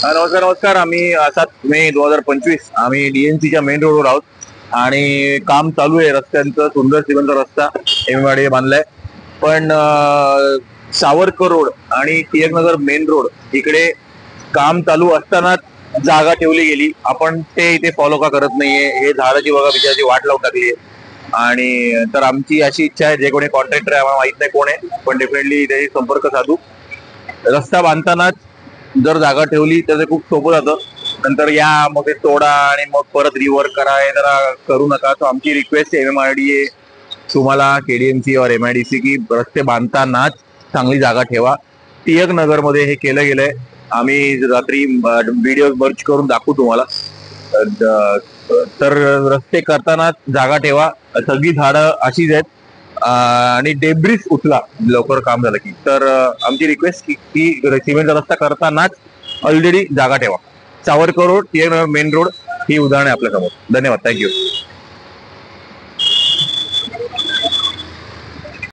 नमस्कार नमस्कार. आम्ही 7 मे 2025 आम्ही डीएनसीच्या मेन रोडवर आहोत आणि काम चालू आहे. रस्त्यांचं सुंदर श्रीमंत रस्ता एमवाडी बांधलाय, पण सावरकर रोड आणि टिळकनगर मेन रोड इकडे काम चालू असतानाच जागा ठेवली गेली. आपण ते इथे फॉलो का करत नाहीये? हे झाडाची बघा बिचाराची वाट लावून टाकली आहे. आणि तर आमची अशी इच्छा आहे, जे कोणी कॉन्ट्रॅक्टर आहे आम्हाला माहित नाही कोण आहे, पण डेफिनेटली त्याची संपर्क साधू. रस्ता बांधतानाच जर जागा ठेवली तर ते खूप सोपं जातं. नंतर या मग ते तोडा आणि मग परत रिवर्क करा, हे जरा करू नका. तो आमची रिक्वेस्ट आहे MMRDA तुम्हाला, KDMC और MIDC की रस्ते बांधतानाच चांगली जागा ठेवा. टिळक नगर मध्ये हे केलं गेलंय. आम्ही रात्री व्हिडिओ मर्च करून दाखवू तुम्हाला. तर रस्ते करतानाच जागा ठेवा. सगळी झाडं अशीच आहेत आणि डेब्रिस उचला लवकर काम झालं की. तर आमची रिक्वेस्ट की सिमेंटचा रस्ता करतानाच ऑलरेडी जागा ठेवा. Savarkar road, Tilak Nagar main road ही उदाहरणे आपल्या समोर. धन्यवाद. थँक्यू.